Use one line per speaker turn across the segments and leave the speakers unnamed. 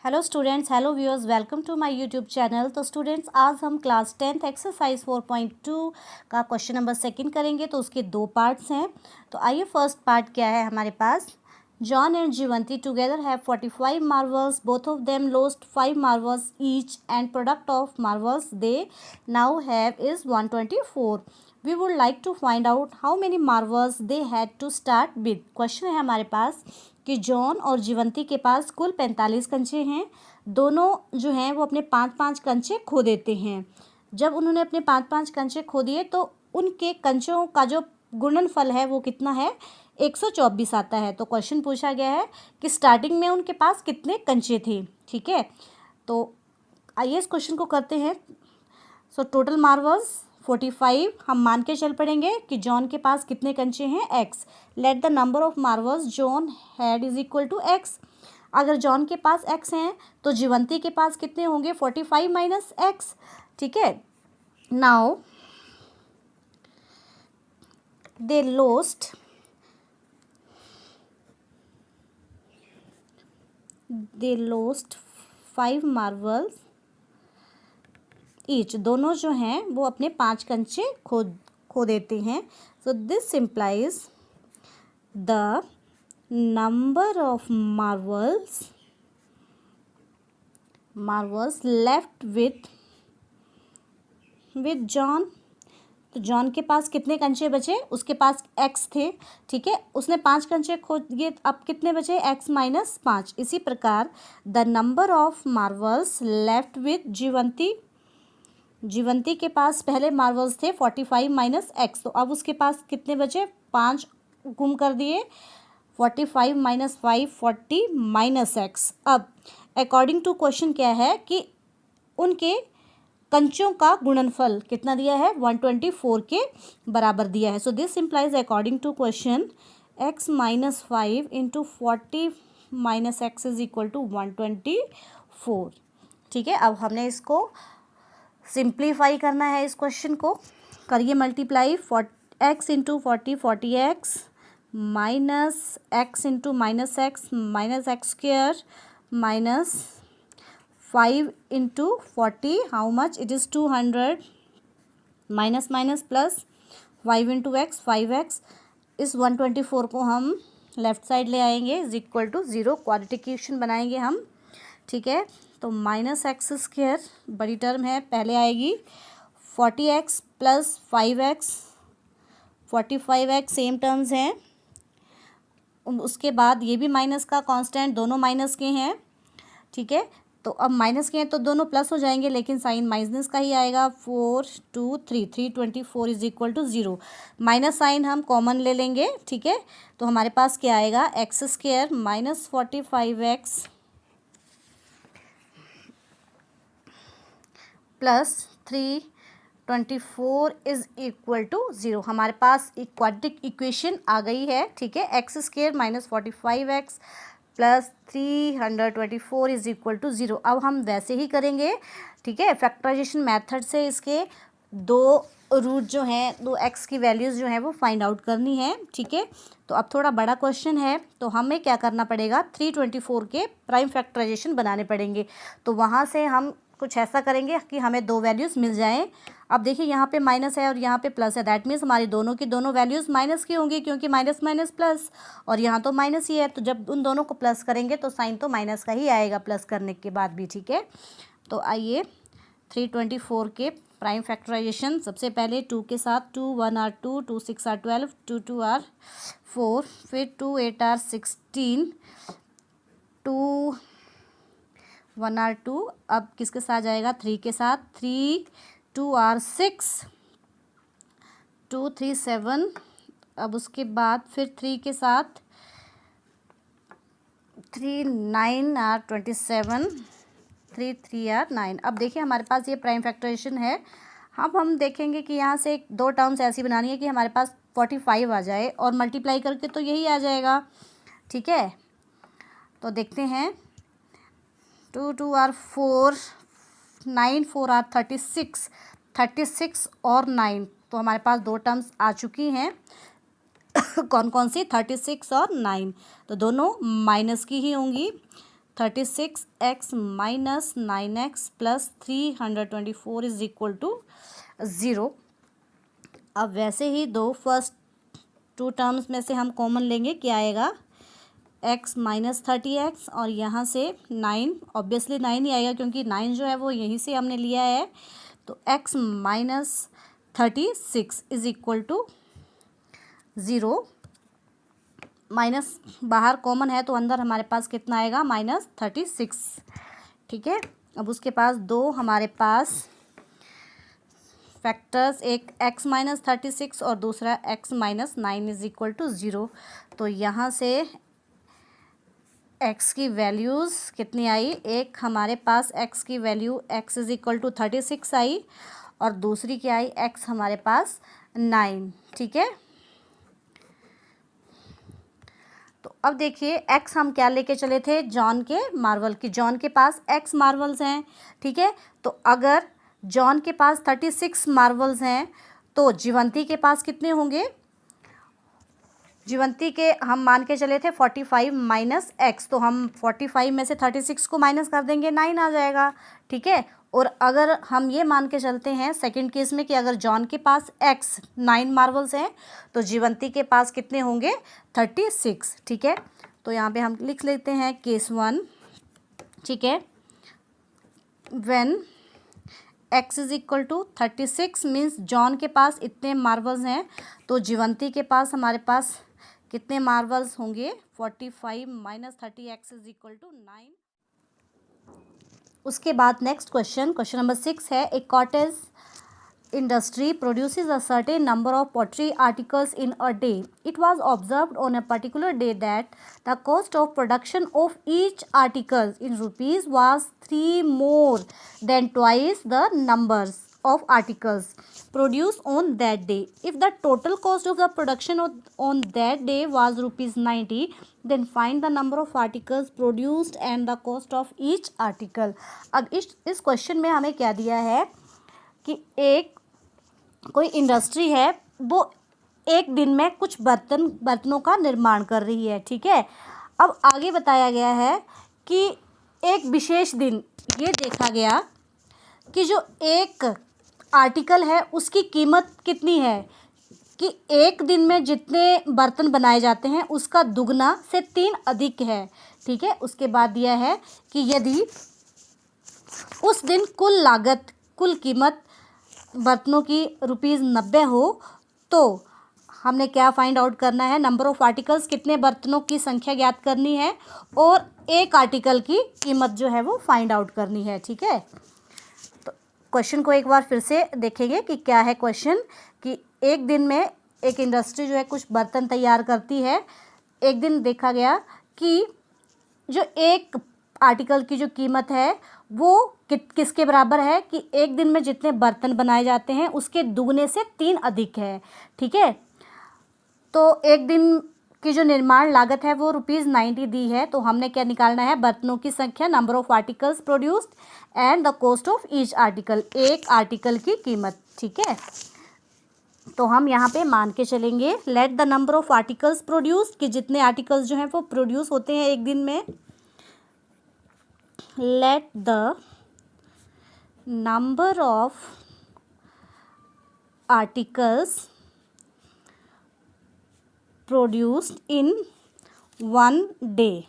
Hello students, hello viewers, welcome to my YouTube channel. तो students, आज हम class 10th exercise 4.2 का question number second करेंगे। तो उसके दो पार्ट्स हैं। तो आइए, फर्स्ट पार्ट क्या है हमारे पास। John and Jeevanti together have 45 marbles, both of them lost 5 marbles each and product of marbles they now have is 124। We would like to find out how many marbles they had to start with. Question है हमारे पास कि John और जीवंती के पास कुल 45 कंचे हैं। दोनों जो हैं वो अपने 5-5 कंचे खो देते हैं। जब उन्होंने अपने 5-5 कंचे खो दिए तो उनके कंचों का जो गुणनफल है वो कितना है, 124 आता है। तो क्वेश्चन पूछा गया है कि स्टार्टिंग में उनके पास कितने कंचे थे। ठीक है, तो आइए इस क्वेश्चन को करते हैं। सो टोटल मार्वल्स 45, हम मान के चल पड़ेंगे कि जॉन के पास कितने कंचे हैं, x. Let the number of marbles John had is equal to x. अगर जॉन के पास एक्स हैं तो जीवंती के पास कितने होंगे, 45 माइनस एक्स। ठीक है, now they lost 5 marbles each. दोनों जो हैं वो अपने 5 कंचे खो देते हैं। सो this implies the number of marbles left with John. तो जॉन के पास कितने कंचे बचे, उसके पास एक्स थे। ठीक है, उसने 5 कंचे खो दिए, अब कितने बचे, एक्स माइनस 5। इसी प्रकार the number of marbles left with Jeevanti के पास पहले मार्वल्स थे 45 माइनस एक्स। तो अब उसके पास कितने बचे, 5 गुम कर दिए, 45 माइनस 5 40 माइनस एक्स। अब अकॉर्डिंग टू क्वेश्चन क्या है कि उनके कंचों का गुणनफल कितना दिया है, 124 के बराबर दिया है। So this implies according to question x minus 5 into 40 minus x is equal to 124। ठीक है, अब हमने इसको सिंप्लीफाई करना है। इस क्वेश्चन को करिए multiply, x into 40 x minus x into minus x square minus 5 into 40, how much, it is 200 minus minus plus 5 into x 5x। इस 124 को हम लेफ्ट साइड ले आएंगे इज इक्वल टू 0, क्वाड्रेटिक बनाएंगे हम। ठीक है, तो माइनस एक्स स्क्वेयर बड़ी टर्म है, पहले आएगी 40x plus 5x, 45x same terms हैं। उसके बाद ये भी माइनस का कांस्टेंट, दोनों माइनस के हैं। ठीक है, तो अब माइनस के हैं तो दोनों प्लस हो जाएंगे, लेकिन साइन माइनस का ही आएगा। 4 2 3 324 is equal to 0। Minus sign हम कॉमन ले लेंगे। ठीक है, तो हमारे पास क्या आएगा, x square minus 45x plus 324 is equal to 0। हमारे पास क्वाड्रेटिक इक्वेशन आ गई है। ठीक है, x square minus 45x plus 324 is equal to 0। अब हम वैसे ही करेंगे। ठीक है, फैक्टराइजेशन मेथड से इसके दो रूट जो हैं, दो एक्स की वैल्यूज़ जो हैं वो फाइंड आउट करनी है। ठीक है, तो अब थोड़ा बड़ा क्वेश्चन है तो हमें क्या करना पड़ेगा, 324 के प्राइम फैक्टराइजेशन बनाने पड़ेंगे। तो वहाँ से हम कुछ ऐसा करेंगे कि हमें दो वैल्यूज़ मिल जाएं। अब देखिए, यहाँ पे माइनस है और यहाँ पे प्लस है, दैट मीन्स हमारी दोनों की दोनों वैल्यूज़ माइनस की होंगी, क्योंकि माइनस माइनस प्लस, और यहाँ तो माइनस ही है। तो जब उन दोनों को प्लस करेंगे तो साइन तो माइनस का ही आएगा प्लस करने के बाद भी। ठीक है, तो आइए 324 के प्राइम फैक्टराइजेशन, सबसे पहले 2 के साथ, 2 1 आर 2, 2 6 आर 12, 2 2 आर 4, फिर 2 8 आर 16, 2 1 आर 2, अब किसके साथ जाएगा, 3 के साथ, 3 2 आर 6, 2 3 7, अब उसके बाद फिर 3 के साथ 3 9 आर 27, 3 3 आर 9। अब देखिए हमारे पास ये प्राइम फैक्टराइजेशन है। अब हम देखेंगे कि यहाँ से दो टर्म्स ऐसी बनानी है कि हमारे पास 45 आ जाए, और मल्टीप्लाई करके तो यही आ जाएगा। ठीक है, तो देखते हैं, 2 2 आर 4, 9 4 आर 36, 36 और 9, तो हमारे पास दो टर्म्स आ चुकी हैं। कौन कौन सी, 36 और 9, तो दोनों माइनस की ही होंगी। 36x minus 9x plus 324 is equal to 0। अब वैसे ही दो फर्स्ट टू टर्म्स में से हम कॉमन लेंगे, क्या आएगा, x माइनस 30x और यहाँ से 9, ऑब्वियसली 9 ही आएगा क्योंकि 9 जो है वो यहीं से हमने लिया है। तो x minus 36 is equal to 0। Minus बाहर कॉमन है तो अंदर हमारे पास कितना आएगा, माइनस 36। ठीक है, अब उसके पास दो हमारे पास फैक्टर्स, एक x माइनस 36 और दूसरा x minus 9 is equal to 0। तो यहाँ से x की वैल्यूज़ कितनी आई, एक हमारे पास x की value x is equal to 36 आई और दूसरी क्या आई, x हमारे पास 9। ठीक है, तो अब देखिए x हम क्या लेके चले थे, जॉन के मार्वल की, जॉन के पास x मार्वल्स हैं। ठीक है, तो अगर जॉन के पास 36 मार्वल्स हैं तो जीवंती के पास कितने होंगे, जीवंती के हम मान के चले थे 45 माइनस एक्स, तो हम 45 में से 36 को माइनस कर देंगे, 9 आ जाएगा। ठीक है, और अगर हम ये मान के चलते हैं सेकंड केस में कि अगर जॉन के पास x 9 मार्वल्स हैं तो जीवंती के पास कितने होंगे, 36। ठीक है, तो यहाँ पे हम लिख लेते हैं केस 1। ठीक है, when x is equal to 36 means John के पास इतने मार्वल्स हैं तो जीवंती के पास हमारे पास कितने मार्वल्स होंगे, 45 minus 30x is equal to 9। उसके बाद नेक्स्ट क्वेश्चन नंबर 6 है, ए cottage industry produces a certain number of pottery articles in a day. It was observed on a particular day that the cost of production of each article in rupees was 3 more than twice the numbers of articles produced on that day. If the total cost of the production on that day was rupees 90, then find the number of articles produced and the cost of each article. अब इस question में हमें क्या दिया है कि एक कोई इंडस्ट्री है, वो एक दिन में कुछ बर्तनों का निर्माण कर रही है। ठीक है, अब आगे बताया गया है कि एक विशेष दिन ये देखा गया कि जो एक आर्टिकल है उसकी कीमत कितनी है, कि एक दिन में जितने बर्तन बनाए जाते हैं उसका दुगना से 3 अधिक है। ठीक है, उसके बाद दिया है कि यदि उस दिन कुल कीमत बर्तनों की ₹90 हो तो हमने क्या फाइंड आउट करना है, नंबर ऑफ़ आर्टिकल्स, कितने बर्तनों की संख्या ज्ञात करनी है और एक आर्टिकल की कीमत जो है वो फाइंड आउट करनी है। ठीक है, तो क्वेश्चन को एक बार फिर से देखेंगे कि क्या है क्वेश्चन, कि एक दिन में एक इंडस्ट्री जो है कुछ बर्तन तैयार करती है। एक दिन देखा गया कि जो एक आर्टिकल की जो कीमत है वो किसके बराबर है, कि एक दिन में जितने बर्तन बनाए जाते हैं उसके दुगने से 3 अधिक है। ठीक है, तो एक दिन की जो निर्माण लागत है वो ₹90 दी है, तो हमने क्या निकालना है, बर्तनों की संख्या, number of articles produced and the cost of each article, एक आर्टिकल की कीमत। ठीक है, तो हम यहाँ पे मान के चलेंगे late the number of articles produced, कि जितने आर्टिकल्स जो हैं वो प्रोड्यूस होते हैं एक दिन में, let the number of articles produced in one day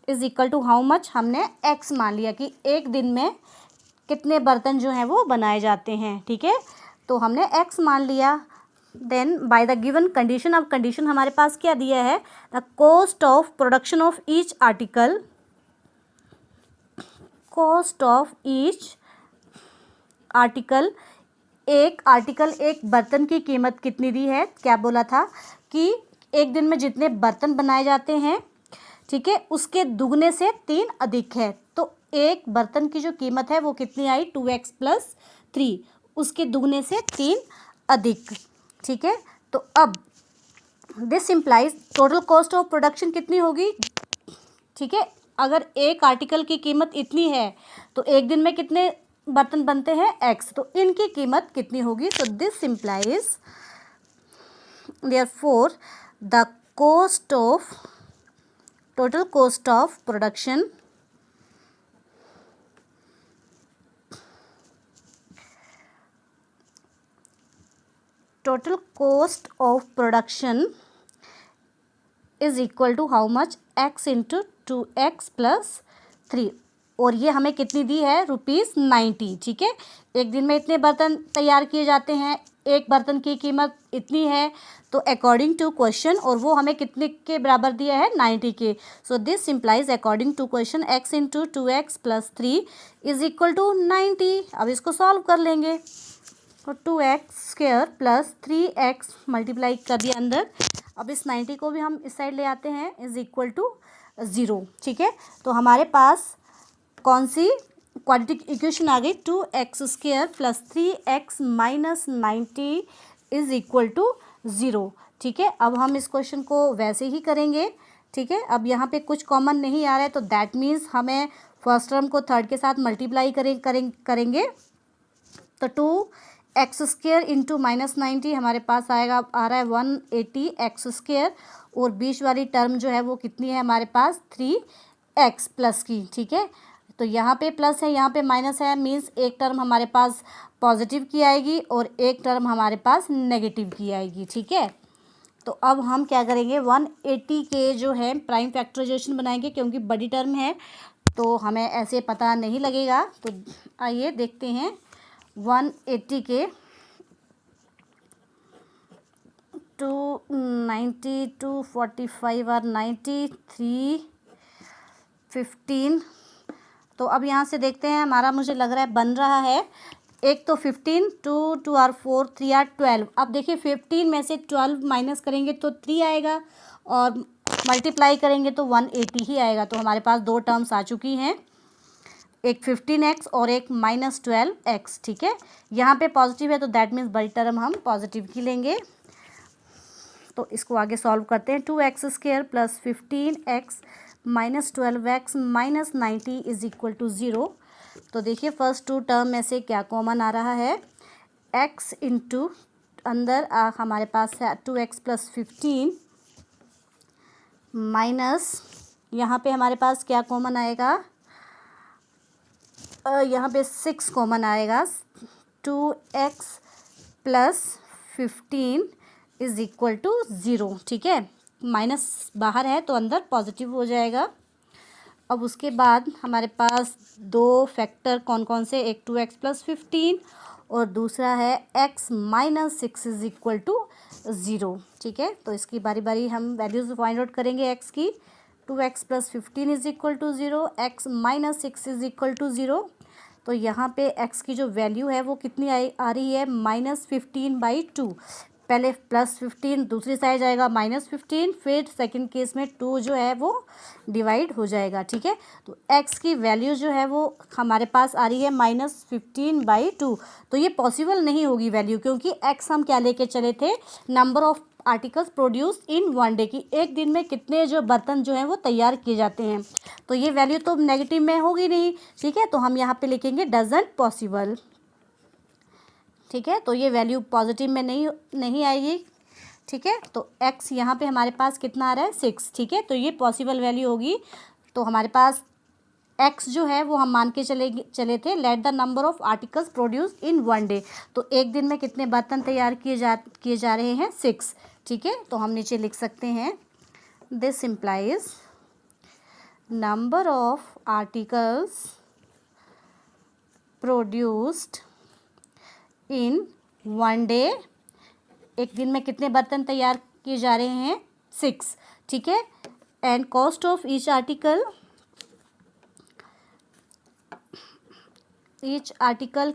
is equal to how much, हमने x मान लिया कि एक दिन में कितने बर्तन जो हैं वो बनाए जाते हैं। ठीक है, तो हमने x मान लिया। Then by the given condition, अब कंडीशन हमारे पास क्या दिया है, the cost of production of each article, cost of each article, एक आर्टिकल एक बर्तन की कीमत कितनी दी है, क्या बोला था कि एक दिन में जितने बर्तन बनाए जाते हैं, ठीक है, उसके दुगने से 3 अधिक है, तो एक बर्तन की जो कीमत है वो कितनी आई, 2x प्लस 3, उसके दुगने से 3 अधिक। ठीक है, तो अब this implies total cost of production कितनी होगी। ठीक है, अगर एक आर्टिकल की कीमत इतनी है तो एक दिन में कितने बर्तन बनते हैं, x, तो इनकी कीमत कितनी होगी। तो this implies therefore the cost of total cost of production is equal to how much, x into 2x plus 3। और ये हमें कितनी दी है, ₹90। ठीक है, एक दिन में इतने बर्तन तैयार किए जाते हैं, एक बर्तन की कीमत इतनी है, तो अकॉर्डिंग टू क्वेश्चन, और वो हमें कितने के बराबर दिया है, 90 के। So this implies according to question x into 2x plus 3 is equal to 90। अब इसको सॉल्व कर लेंगे, तो 2x² प्लस 3x मल्टीप्लाई कर दिया अंदर। अब इस 90 को भी हम इस साइड ले आते हैं, इज इक्वल टू 0। ठीक है, तो हमारे पास कौन सी क्वाड्रेटिक इक्वेशन आ गई, 2x² plus 3x minus 90 is equal to 0। ठीक है, अब हम इस क्वेश्चन को वैसे ही करेंगे। ठीक है, अब यहाँ पे कुछ कॉमन नहीं आ रहा है, तो दैट मीन्स हमें फर्स्ट टर्म को थर्ड के साथ मल्टीप्लाई करेंगे। तो 2x² इंटू माइनस 90 हमारे पास आ रहा है 180x², और बीच वाली टर्म जो है वो कितनी है हमारे पास, 3x प्लस की। ठीक है, तो यहाँ पे प्लस है, यहाँ पे माइनस है, मीन्स एक टर्म हमारे पास पॉजिटिव की आएगी और एक टर्म हमारे पास नेगेटिव की आएगी। ठीक है, तो अब हम क्या करेंगे, 180 के जो है प्राइम फैक्टराइजेशन बनाएंगे, क्योंकि बड़ी टर्म है तो हमें ऐसे पता नहीं लगेगा। तो आइए देखते हैं 180 के 290 245 और 93 15। तो अब यहाँ से देखते हैं, हमारा मुझे लग रहा है बन रहा है, एक तो 15, 2 2 और 4 3 और 12। अब देखिए 15 में से 12 माइनस करेंगे तो 3 आएगा, और मल्टीप्लाई करेंगे तो 180 ही आएगा। तो हमारे पास दो टर्म्स आ चुकी हैं, एक 15x और एक -12x। ठीक है, यहाँ पे पॉजिटिव है तो दैट मीन्स बड़ी टर्म हम पॉजिटिव की लेंगे। तो इसको आगे सॉल्व करते हैं, 2x² plus 15x minus 12x minus 90 is equal to 0। तो देखिए फर्स्ट टू टर्म में से क्या कॉमन आ रहा है, x इंटू अंदर हमारे पास है 2x प्लस 15 माइनस, यहाँ पे हमारे पास क्या कॉमन आएगा, यहाँ पे 6 कॉमन आएगा, 2x plus 15 is equal to 0। ठीक है, माइनस बाहर है तो अंदर पॉजिटिव हो जाएगा। अब उसके बाद हमारे पास दो फैक्टर कौन कौन से, एक 2x प्लस 15 और दूसरा है x minus 6 is equal to 0। ठीक है, तो इसकी बारी बारी हम वैल्यूज़ फाइंड आउट करेंगे x की। 2x plus 15 is equal to 0, x minus 6 is equal to 0। तो यहाँ पे x की जो वैल्यू है वो कितनी आ रही है, -15/2। पहले +15 दूसरी साइड जाएगा -15, फिर सेकंड केस में 2 जो है वो डिवाइड हो जाएगा। ठीक है, तो x की वैल्यू जो है वो हमारे पास आ रही है -15/2। तो ये पॉसिबल नहीं होगी वैल्यू, क्योंकि x हम क्या लेके चले थे, number of articles produce in 1 day, की एक दिन में कितने जो बर्तन जो हैं वो तैयार किए जाते हैं। तो ये वैल्यू तो नेगेटिव में होगी नहीं। ठीक है, तो हम यहाँ पे लिखेंगे डजंट पॉसिबल। ठीक है, तो ये वैल्यू पॉजिटिव में नहीं आएगी। ठीक है, तो x यहाँ पे हमारे पास कितना आ रहा है, 6। ठीक है, तो ये पॉसिबल वैल्यू होगी। तो हमारे पास x जो है वो हम मान के चले थे, late the number of articles produce in 1 day. तो एक दिन में कितने बर्तन तैयार किए जा रहे हैं, 6। ठीक है, तो हम नीचे लिख सकते हैं, this implies number of articles produced in 1 day, एक दिन में कितने बर्तन तैयार किए जा रहे हैं, 6। ठीक है, and cost of each article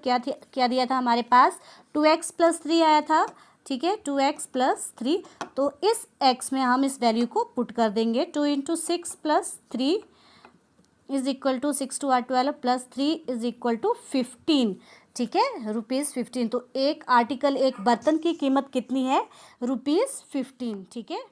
क्या दिया था हमारे पास, 2x प्लस 3 आया था। ठीक है, 2x प्लस 3। तो इस x में हम इस वैल्यू को पुट कर देंगे, 2 into 6 plus 3 is equal to 6 2 12 plus 3 is equal to 15। ठीक है, ₹15। तो एक आर्टिकल, एक बर्तन की कीमत कितनी है, ₹15। ठीक है।